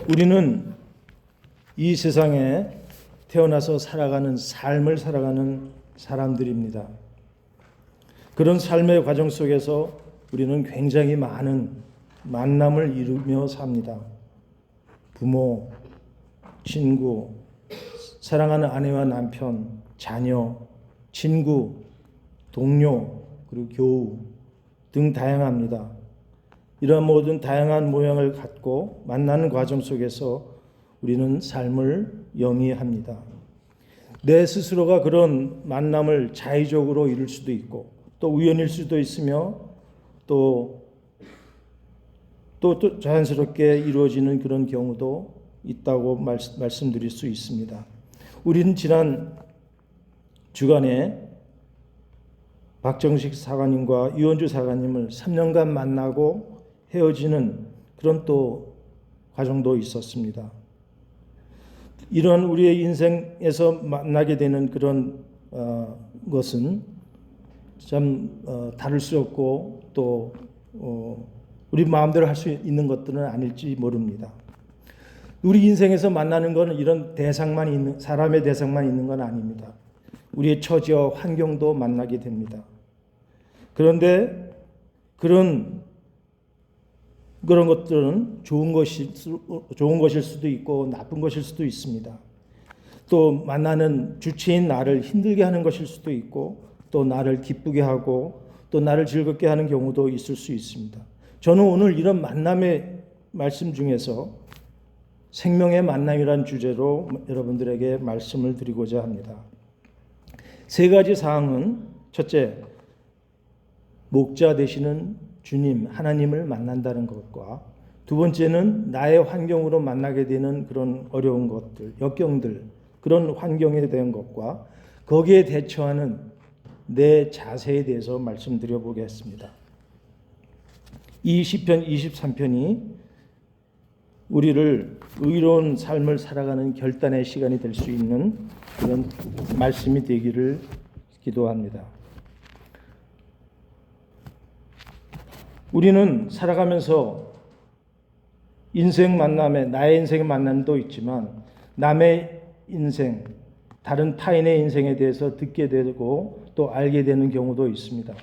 우리는 이 세상에 태어나서 살아가는 삶을 살아가는 사람들입니다. 그런 삶의 과정 속에서 우리는 굉장히 많은 만남을 이루며 삽니다. 부모, 친구, 사랑하는 아내와 남편, 자녀, 친구, 동료, 그리고 교우 등 다양합니다. 이러한 모든 다양한 모양을 갖고 만나는 과정 속에서 우리는 삶을 영위합니다. 내 스스로가 그런 만남을 자의적으로 이룰 수도 있고 또 우연일 수도 있으며 또 자연스럽게 이루어지는 그런 경우도 있다고 말씀드릴 수 있습니다. 우리는 지난 주간에 박정식 사관님과 유원주 사관님을 3년간 만나고 헤어지는 그런 또 과정도 있었습니다. 이런 우리의 인생에서 만나게 되는 그런 것은 참 다를 수 없고 또 우리 마음대로 할 수 있는 것들은 아닐지 모릅니다. 우리 인생에서 만나는 것은 이런 대상만 있는 사람의 대상만 있는 건 아닙니다. 우리의 처지와 환경도 만나게 됩니다. 그런데 그런 것들은 좋은 것일 수도 있고 나쁜 것일 수도 있습니다. 또 만나는 주체인 나를 힘들게 하는 것일 수도 있고 또 나를 기쁘게 하고 또 나를 즐겁게 하는 경우도 있을 수 있습니다. 저는 오늘 이런 만남의 말씀 중에서 생명의 만남이라는 주제로 여러분들에게 말씀을 드리고자 합니다. 세 가지 사항은 첫째, 목자 되시는 주님, 하나님을 만난다는 것과 두 번째는 나의 환경으로 만나게 되는 그런 어려운 것들, 역경들, 그런 환경에 대한 것과 거기에 대처하는 내 자세에 대해서 말씀드려 보겠습니다. 이 시편 23편이 우리를 의로운 삶을 살아가는 결단의 시간이 될 수 있는 그런 말씀이 되기를 기도합니다. 우리는 살아가면서 인생 만남에 나의 인생의 만남도 있지만 남의 인생, 다른 타인의 인생에 대해서 듣게 되고 또 알게 되는 경우도 있습니다.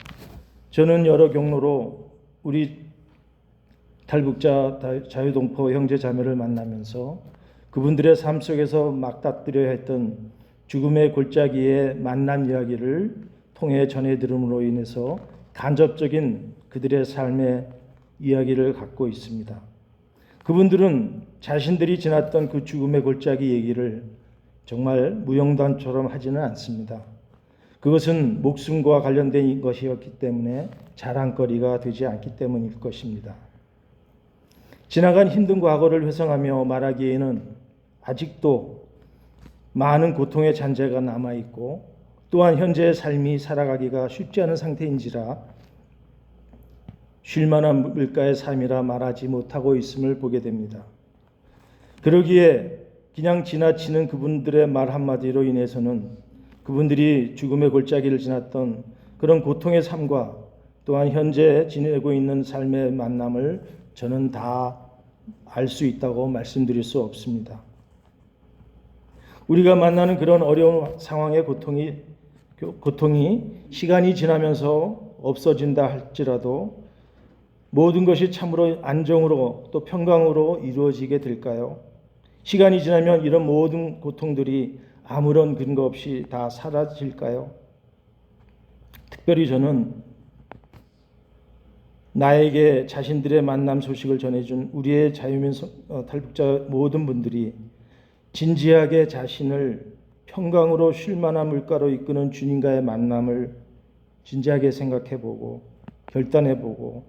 저는 여러 경로로 우리 탈북자 자유동포 형제 자매를 만나면서 그분들의 삶 속에서 막닥뜨려야 했던 죽음의 골짜기의 만남 이야기를 통해 전해 들음으로 인해서 간접적인 그들의 삶의 이야기를 갖고 있습니다. 그분들은 자신들이 지났던 그 죽음의 골짜기 얘기를 정말 무용담처럼 하지는 않습니다. 그것은 목숨과 관련된 것이었기 때문에 자랑거리가 되지 않기 때문일 것입니다. 지나간 힘든 과거를 회상하며 말하기에는 아직도 많은 고통의 잔재가 남아있고 또한 현재의 삶이 살아가기가 쉽지 않은 상태인지라 쉴만한 물가의 삶이라 말하지 못하고 있음을 보게 됩니다. 그러기에 그냥 지나치는 그분들의 말 한마디로 인해서는 그분들이 죽음의 골짜기를 지났던 그런 고통의 삶과 또한 현재 지내고 있는 삶의 만남을 저는 다 알 수 있다고 말씀드릴 수 없습니다. 우리가 만나는 그런 어려운 상황의 고통이 시간이 지나면서 없어진다 할지라도 모든 것이 참으로 안정으로 또 평강으로 이루어지게 될까요? 시간이 지나면 이런 모든 고통들이 아무런 근거 없이 다 사라질까요? 특별히 저는 나에게 자신들의 만남 소식을 전해준 우리의 자유민 탈북자 모든 분들이 진지하게 자신을 평강으로 쉴만한 물가로 이끄는 주님과의 만남을 진지하게 생각해보고 결단해보고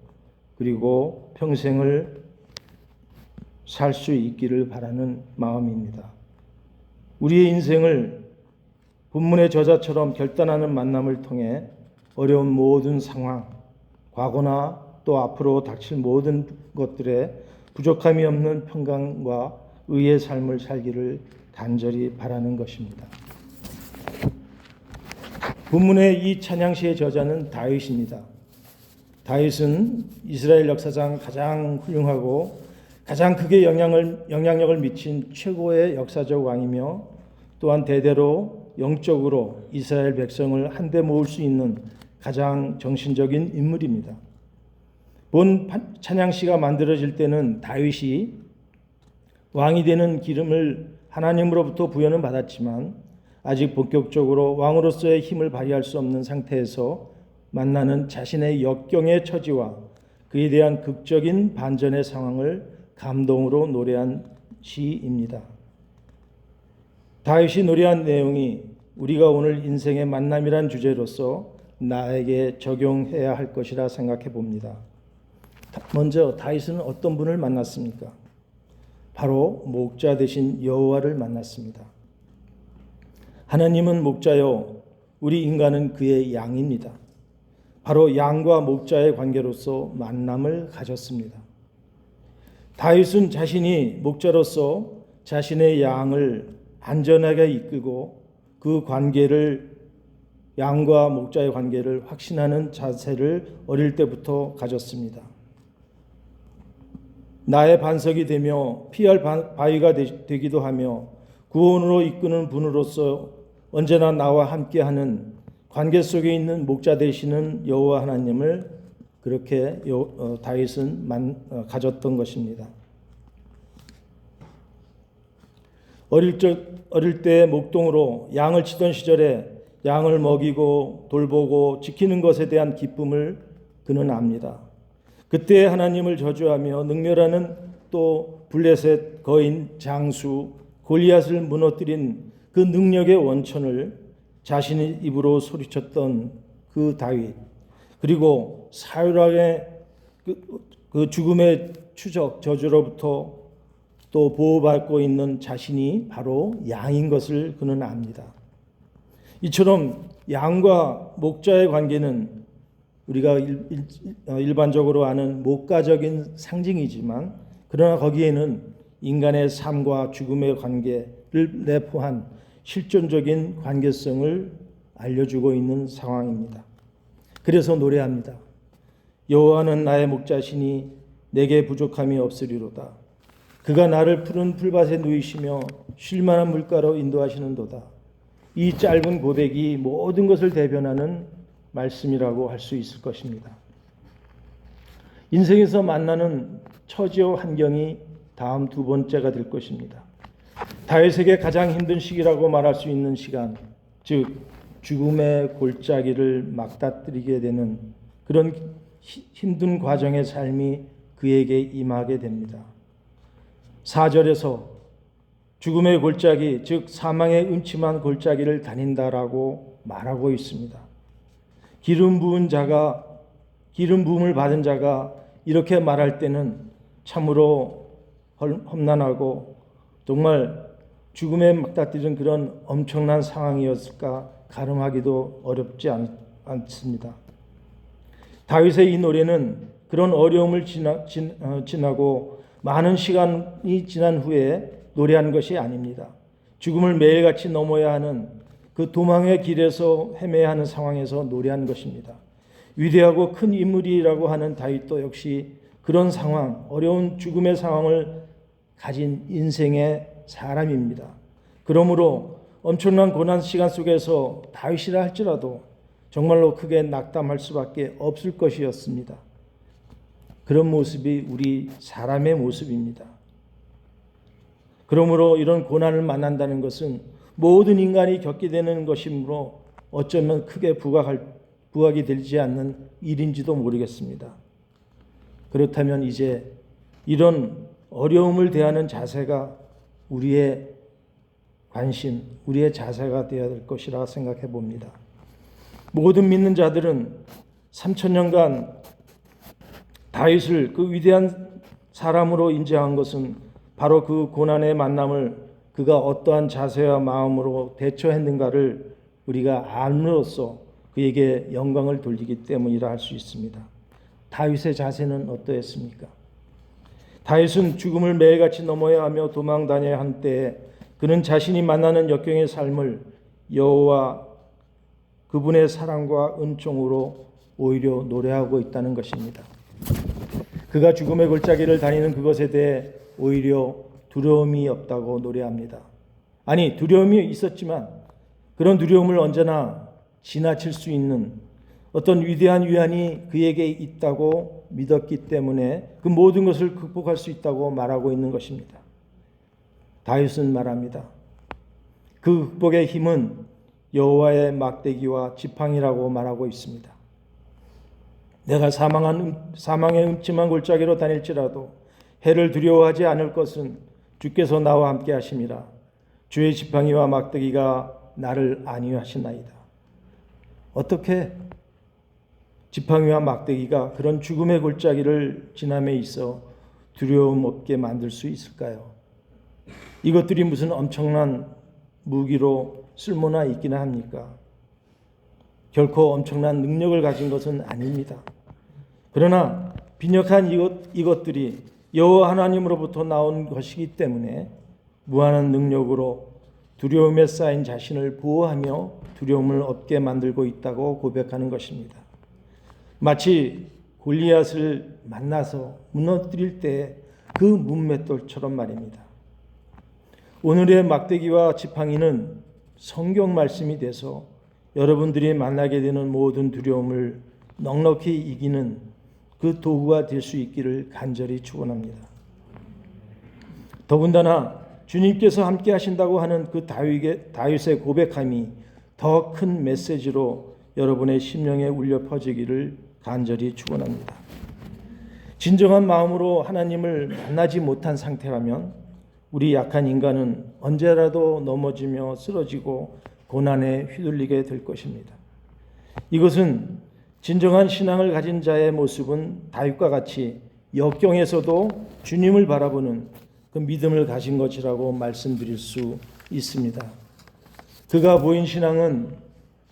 그리고 평생을 살 수 있기를 바라는 마음입니다. 우리의 인생을 본문의 저자처럼 결단하는 만남을 통해 어려운 모든 상황, 과거나 또 앞으로 닥칠 모든 것들에 부족함이 없는 평강과 의의 삶을 살기를 간절히 바라는 것입니다. 본문의 이 찬양시의 저자는 다윗입니다. 다윗은 이스라엘 역사상 가장 훌륭하고 가장 크게 영향력을 미친 최고의 역사적 왕이며 또한 대대로 영적으로 이스라엘 백성을 한데 모을 수 있는 가장 정신적인 인물입니다. 본 찬양시가 만들어질 때는 다윗이 왕이 되는 기름을 하나님으로부터 부여는 받았지만 아직 본격적으로 왕으로서의 힘을 발휘할 수 없는 상태에서 만나는 자신의 역경의 처지와 그에 대한 극적인 반전의 상황을 감동으로 노래한 시입니다. 다윗이 노래한 내용이 우리가 오늘 인생의 만남이란 주제로서 나에게 적용해야 할 것이라 생각해 봅니다. 먼저 다윗은 어떤 분을 만났습니까? 바로 목자 되신 여호와를 만났습니다. 하나님은 목자요, 우리 인간은 그의 양입니다. 바로 양과 목자의 관계로서 만남을 가졌습니다. 다윗은 자신이 목자로서 자신의 양을 안전하게 이끌고 그 관계를, 양과 목자의 관계를 확신하는 자세를 어릴 때부터 가졌습니다. 나의 반석이 되며 피할 바위가 되기도 하며 구원으로 이끄는 분으로서 언제나 나와 함께하는 관계 속에 있는 목자 되시는 여호와 하나님을 그렇게 다윗은 가졌던 것입니다. 어릴 때 목동으로 양을 치던 시절에 양을 먹이고 돌보고 지키는 것에 대한 기쁨을 그는 압니다. 그때 하나님을 저주하며 능멸하는 또 블레셋 거인 장수 골리앗을 무너뜨린 그 능력의 원천을 자신의 입으로 소리쳤던 그 다윗, 그리고 사울왕의 그 죽음의 추적 저주로부터 또 보호받고 있는 자신이 바로 양인 것을 그는 압니다. 이처럼 양과 목자의 관계는 우리가 일반적으로 아는 목가적인 상징이지만 그러나 거기에는 인간의 삶과 죽음의 관계를 내포한 실존적인 관계성을 알려주고 있는 상황입니다. 그래서 노래합니다. 여호와는 나의 목자시니 내게 부족함이 없으리로다. 그가 나를 푸른 풀밭에 누이시며 쉴 만한 물가로 인도하시는도다. 이 짧은 고백이 모든 것을 대변하는 말씀이라고 할 수 있을 것입니다. 인생에서 만나는 처지와 환경이 다음 두 번째가 될 것입니다. 다윗에게 가장 힘든 시기라고 말할 수 있는 시간, 즉 죽음의 골짜기를 맞닥뜨리게 되는 그런 힘든 과정의 삶이 그에게 임하게 됩니다. 4절에서 죽음의 골짜기, 즉 사망의 음침한 골짜기를 다닌다라고 말하고 있습니다. 기름 부음을 받은 자가 이렇게 말할 때는 참으로 험난하고 정말 죽음에 맞닥뜨리는 그런 엄청난 상황이었을까 가늠하기도 어렵지 않습니다. 다윗의 이 노래는 그런 어려움을 지나고 많은 시간이 지난 후에 노래한 것이 아닙니다. 죽음을 매일같이 넘어야 하는 그 도망의 길에서 헤매야 하는 상황에서 노래한 것입니다. 위대하고 큰 인물이라고 하는 다윗도 역시 그런 상황, 어려운 죽음의 상황을 가진 인생의 사람입니다. 그러므로 엄청난 고난 시간 속에서 다윗이라 할지라도 정말로 크게 낙담할 수밖에 없을 것이었습니다. 그런 모습이 우리 사람의 모습입니다. 그러므로 이런 고난을 만난다는 것은 모든 인간이 겪게 되는 것이므로 어쩌면 크게 부각이 되지 않는 일인지도 모르겠습니다. 그렇다면 이제 이런 어려움을 대하는 자세가 우리의 관심, 우리의 자세가 되어야 될 것이라 생각해 봅니다. 모든 믿는 자들은 3000년간 다윗을 그 위대한 사람으로 인정한 것은 바로 그 고난의 만남을 그가 어떠한 자세와 마음으로 대처했는가를 우리가 알므로써 그에게 영광을 돌리기 때문이라 할 수 있습니다. 다윗의 자세는 어떠했습니까? 다윗은 죽음을 매일같이 넘어야 하며 도망 다녀야 한 때에 그는 자신이 만나는 역경의 삶을 여호와 그분의 사랑과 은총으로 오히려 노래하고 있다는 것입니다. 그가 죽음의 골짜기를 다니는 그것에 대해 오히려 두려움이 없다고 노래합니다. 아니, 두려움이 있었지만 그런 두려움을 언제나 지나칠 수 있는 어떤 위대한 위안이 그에게 있다고 믿었기 때문에 그 모든 것을 극복할 수 있다고 말하고 있는 것입니다. 다윗은 말합니다. 그 극복의 힘은 여호와의 막대기와 지팡이라고 말하고 있습니다. 내가 사망의 음침한 골짜기로 다닐지라도 해를 두려워하지 않을 것은 주께서 나와 함께 하심이라. 주의 지팡이와 막대기가 나를 안위하시나이다. 어떻게 지팡이와 막대기가 그런 죽음의 골짜기를 지남에 있어 두려움 없게 만들 수 있을까요? 이것들이 무슨 엄청난 무기로 쓸모나 있기는 합니까? 결코 엄청난 능력을 가진 것은 아닙니다. 그러나 빈약한 이것들이 여호와 하나님으로부터 나온 것이기 때문에 무한한 능력으로 두려움에 쌓인 자신을 보호하며 두려움을 없게 만들고 있다고 고백하는 것입니다. 마치 골리앗을 만나서 무너뜨릴 때 그 문맷돌처럼 말입니다. 오늘의 막대기와 지팡이는 성경 말씀이 돼서 여러분들이 만나게 되는 모든 두려움을 넉넉히 이기는 그 도구가 될 수 있기를 간절히 축원합니다. 더군다나 주님께서 함께 하신다고 하는 그 다윗의 고백함이 더 큰 메시지로 여러분의 심령에 울려 퍼지기를 간절히 축원합니다. 진정한 마음으로 하나님을 만나지 못한 상태라면 우리 약한 인간은 언제라도 넘어지며 쓰러지고 고난에 휘둘리게 될 것입니다. 이것은 진정한 신앙을 가진 자의 모습은 다윗과 같이 역경에서도 주님을 바라보는 그 믿음을 가진 것이라고 말씀드릴 수 있습니다. 그가 보인 신앙은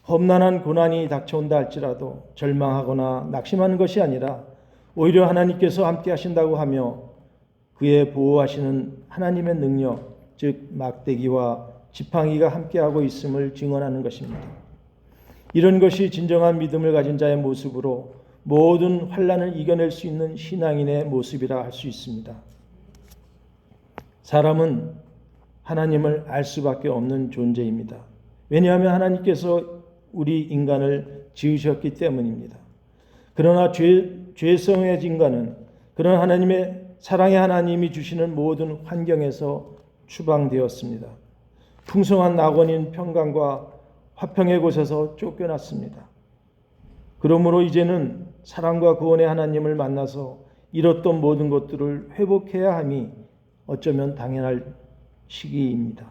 험난한 고난이 닥쳐온다 할지라도 절망하거나 낙심하는 것이 아니라 오히려 하나님께서 함께 하신다고 하며 그의 보호하시는 하나님의 능력, 즉 막대기와 지팡이가 함께하고 있음을 증언하는 것입니다. 이런 것이 진정한 믿음을 가진 자의 모습으로 모든 환난을 이겨낼 수 있는 신앙인의 모습이라 할 수 있습니다. 사람은 하나님을 알 수밖에 없는 존재입니다. 왜냐하면 하나님께서 우리 인간을 지으셨기 때문입니다. 그러나 죄성의 인간은 그런 하나님의 사랑의 하나님이 주시는 모든 환경에서 추방되었습니다. 풍성한 낙원인 평강과 화평의 곳에서 쫓겨났습니다. 그러므로 이제는 사랑과 구원의 하나님을 만나서 잃었던 모든 것들을 회복해야 함이 어쩌면 당연할 시기입니다.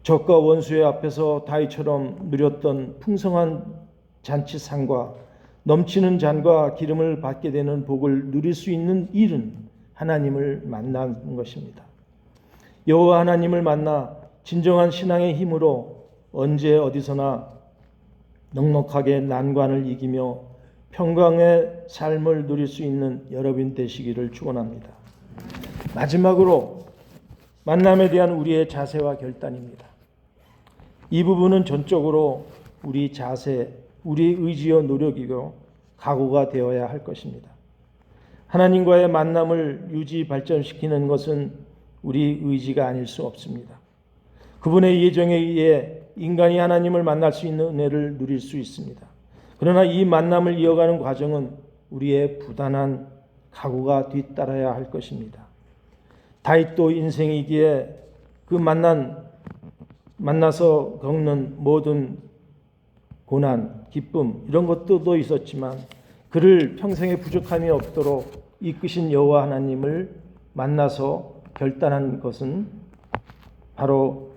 적과 원수의 앞에서 다윗처럼 누렸던 풍성한 잔치상과 넘치는 잔과 기름을 받게 되는 복을 누릴 수 있는 일은 하나님을 만나는 것입니다. 여호와 하나님을 만나 진정한 신앙의 힘으로 언제 어디서나 넉넉하게 난관을 이기며 평강의 삶을 누릴 수 있는 여러분 되시기를 축원합니다. 마지막으로 만남에 대한 우리의 자세와 결단입니다. 이 부분은 전적으로 우리 자세, 우리 의지와 노력이고 각오가 되어야 할 것입니다. 하나님과의 만남을 유지 발전시키는 것은 우리 의지가 아닐 수 없습니다. 그분의 예정에 의해 인간이 하나님을 만날 수 있는 은혜를 누릴 수 있습니다. 그러나 이 만남을 이어가는 과정은 우리의 부단한 각오가 뒤따라야 할 것입니다. 다윗도 인생이기에 그 만나서 겪는 모든 고난, 기쁨 이런 것도 있었지만 그를 평생에 부족함이 없도록 이끄신 여호와 하나님을 만나서 결단한 것은 바로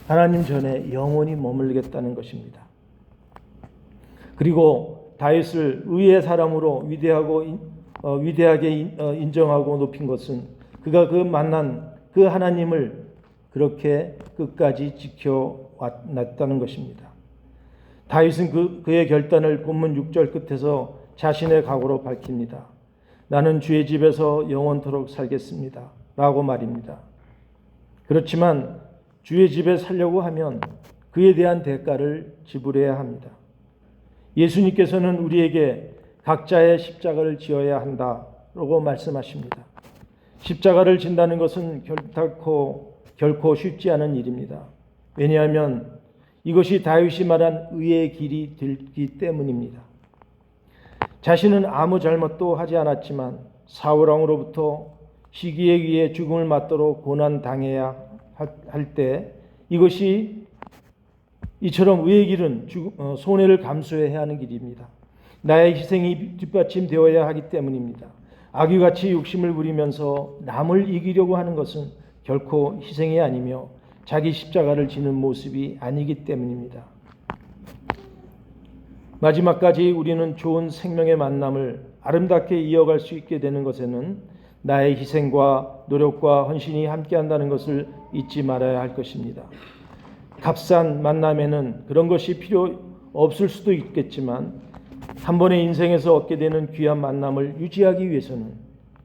하나님 전에 영원히 머물겠다는 것입니다. 그리고 다윗을 의의 사람으로 위대하게 인정하고 높인 것은 그가 그 만난 그 하나님을 그렇게 끝까지 지켜왔다는 것입니다. 다윗은 그의 결단을 본문 6절 끝에서 자신의 각오로 밝힙니다. 나는 주의 집에서 영원토록 살겠습니다. 라고 말입니다. 그렇지만 주의 집에 살려고 하면 그에 대한 대가를 지불해야 합니다. 예수님께서는 우리에게 각자의 십자가를 지어야 한다라고 라고 말씀하십니다. 십자가를 진다는 것은 결코 쉽지 않은 일입니다. 왜냐하면 이것이 다윗이 말한 의의 길이 되기 때문입니다. 자신은 아무 잘못도 하지 않았지만 사울 왕으로부터 시기에 의해 죽음을 맞도록 고난 당해야 할 때 이처럼 의의 길은 손해를 감수해야 하는 길입니다. 나의 희생이 뒷받침되어야 하기 때문입니다. 악귀같이 욕심을 부리면서 남을 이기려고 하는 것은 결코 희생이 아니며 자기 십자가를 지는 모습이 아니기 때문입니다. 마지막까지 우리는 좋은 생명의 만남을 아름답게 이어갈 수 있게 되는 것에는 나의 희생과 노력과 헌신이 함께한다는 것을 잊지 말아야 할 것입니다. 값싼 만남에는 그런 것이 필요 없을 수도 있겠지만 한 번의 인생에서 얻게 되는 귀한 만남을 유지하기 위해서는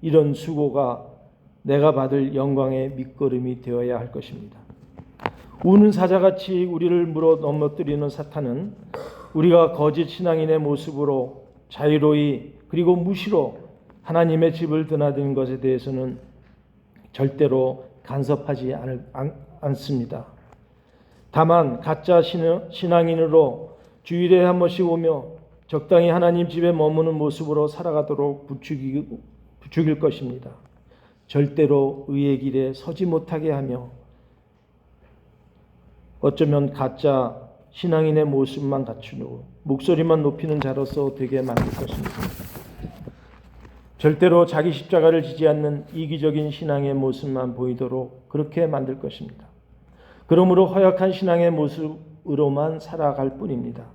이런 수고가 내가 받을 영광의 밑거름이 되어야 할 것입니다. 우는 사자같이 우리를 물어 넘어뜨리는 사탄은 우리가 거짓 신앙인의 모습으로 자유로이 그리고 무시로 하나님의 집을 드나드는 것에 대해서는 절대로 간섭하지 않습니다. 다만 가짜 신앙인으로 주일에 한 번씩 오며 적당히 하나님 집에 머무는 모습으로 살아가도록 부추길 것입니다. 절대로 의의 길에 서지 못하게 하며 어쩌면 가짜 신앙인의 모습만 갖추고 목소리만 높이는 자로서 되게 만들 것입니다. 절대로 자기 십자가를 지지 않는 이기적인 신앙의 모습만 보이도록 그렇게 만들 것입니다. 그러므로 허약한 신앙의 모습으로만 살아갈 뿐입니다.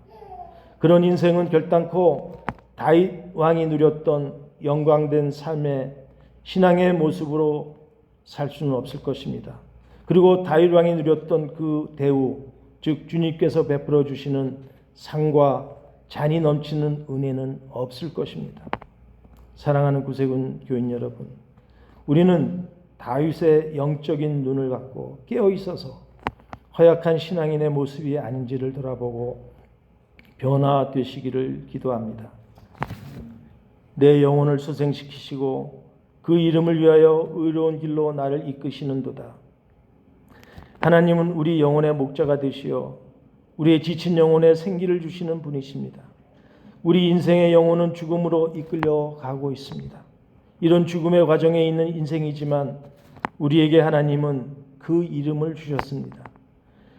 그런 인생은 결단코 다윗 왕이 누렸던 영광된 삶의 신앙의 모습으로 살 수는 없을 것입니다. 그리고 다윗 왕이 누렸던 그 대우, 즉 주님께서 베풀어 주시는 상과 잔이 넘치는 은혜는 없을 것입니다. 사랑하는 구세군 교인 여러분, 우리는 다윗의 영적인 눈을 갖고 깨어 있어서 허약한 신앙인의 모습이 아닌지를 돌아보고 변화되시기를 기도합니다. 내 영혼을 소생시키시고 그 이름을 위하여 의로운 길로 나를 이끄시는도다. 하나님은 우리 영혼의 목자가 되시어 우리의 지친 영혼에 생기를 주시는 분이십니다. 우리 인생의 영혼은 죽음으로 이끌려 가고 있습니다. 이런 죽음의 과정에 있는 인생이지만 우리에게 하나님은 그 이름을 주셨습니다.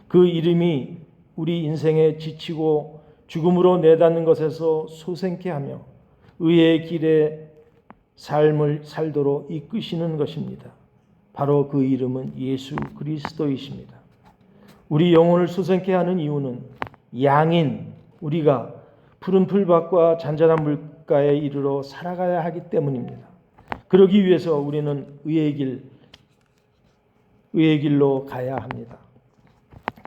그 이름이 우리 인생에 지치고 죽음으로 내닫는 것에서 소생케 하며 의의 길에 삶을 살도록 이끄시는 것입니다. 바로 그 이름은 예수 그리스도이십니다. 우리 영혼을 소생케 하는 이유는 양인 우리가 푸른 풀밭과 잔잔한 물가에 이르러 살아가야 하기 때문입니다. 그러기 위해서 우리는 의의 길로 가야 합니다.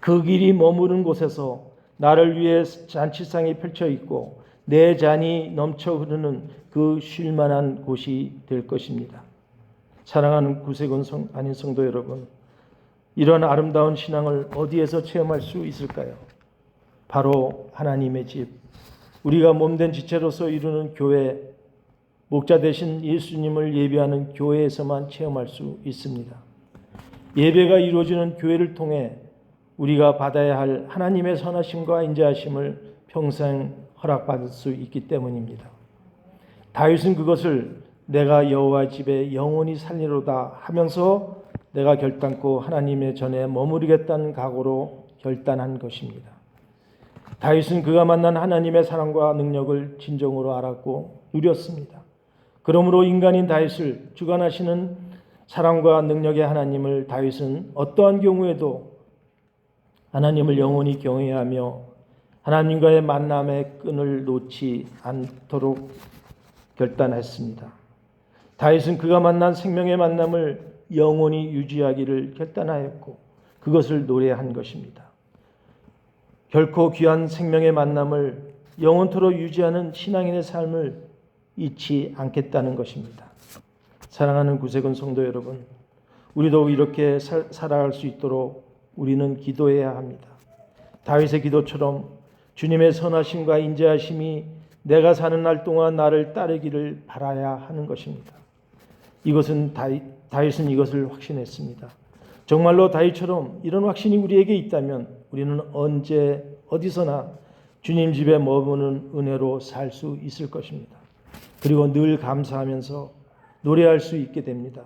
그 길이 머무는 곳에서 나를 위해 잔치상이 펼쳐 있고 내 잔이 넘쳐 흐르는 그 쉴만한 곳이 될 것입니다. 사랑하는 구세군 아닌 성도 여러분, 이런 아름다운 신앙을 어디에서 체험할 수 있을까요? 바로 하나님의 집, 우리가 몸된 지체로서 이루는 교회, 목자 되신 예수님을 예배하는 교회에서만 체험할 수 있습니다. 예배가 이루어지는 교회를 통해 우리가 받아야 할 하나님의 선하심과 인자하심을 평생 허락받을 수 있기 때문입니다. 다윗은 그것을 내가 여호와 집에 영원히 살리로다 하면서 내가 결단코 하나님의 전에 머무르겠다는 각오로 결단한 것입니다. 다윗은 그가 만난 하나님의 사랑과 능력을 진정으로 알았고 누렸습니다. 그러므로 인간인 다윗을 주관하시는 사랑과 능력의 하나님을 다윗은 어떠한 경우에도 하나님을 영원히 경외해야 하며 하나님과의 만남의 끈을 놓지 않도록 결단했습니다. 다윗은 그가 만난 생명의 만남을 영원히 유지하기를 결단하였고 그것을 노래한 것입니다. 결코 귀한 생명의 만남을 영원토록 유지하는 신앙인의 삶을 잊지 않겠다는 것입니다. 사랑하는 구세군 성도 여러분, 우리도 이렇게 살아갈 수 있도록 우리는 기도해야 합니다. 다윗의 기도처럼 주님의 선하심과 인자하심이 내가 사는 날 동안 나를 따르기를 바라야 하는 것입니다. 다윗은 이것을 확신했습니다. 정말로 다윗처럼 이런 확신이 우리에게 있다면 우리는 언제 어디서나 주님 집에 머무는 은혜로 살 수 있을 것입니다. 그리고 늘 감사하면서 노래할 수 있게 됩니다.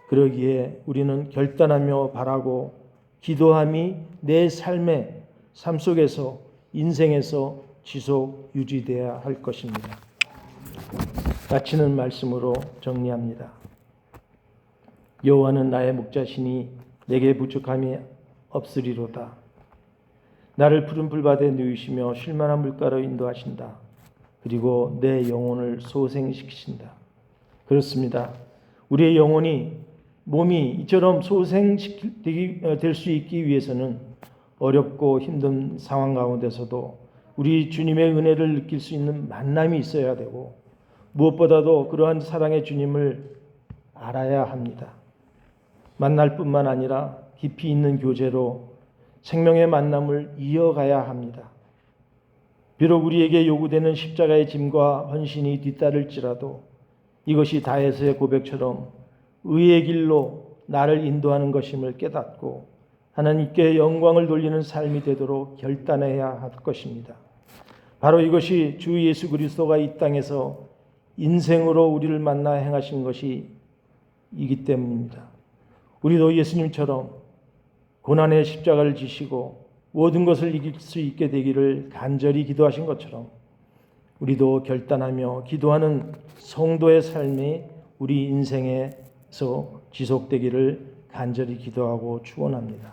그러기에 우리는 결단하며 바라고 기도함이 내 삶의 삶 속에서 인생에서 지속 유지되어야 할 것입니다. 마치는 말씀으로 정리합니다. 여호와는 나의 목자시니 내게 부족함이 없으리로다. 나를 푸른 풀밭에 누이시며 쉴만한 물가로 인도하신다. 그리고 내 영혼을 소생시키신다. 그렇습니다. 우리의 영혼이 몸이 이처럼 소생될 수 있기 위해서는 어렵고 힘든 상황 가운데서도 우리 주님의 은혜를 느낄 수 있는 만남이 있어야 되고 무엇보다도 그러한 사랑의 주님을 알아야 합니다. 만날 뿐만 아니라 깊이 있는 교제로 생명의 만남을 이어가야 합니다. 비록 우리에게 요구되는 십자가의 짐과 헌신이 뒤따를지라도 이것이 다윗의 고백처럼 의의 길로 나를 인도하는 것임을 깨닫고 하나님께 영광을 돌리는 삶이 되도록 결단해야 할 것입니다. 바로 이것이 주 예수 그리스도가 이 땅에서 인생으로 우리를 만나 행하신 것이기 때문입니다. 우리도 예수님처럼 고난의 십자가를 지시고 모든 것을 이길 수 있게 되기를 간절히 기도하신 것처럼 우리도 결단하며 기도하는 성도의 삶이 우리 인생에서 지속되기를 간절히 기도하고 축원합니다.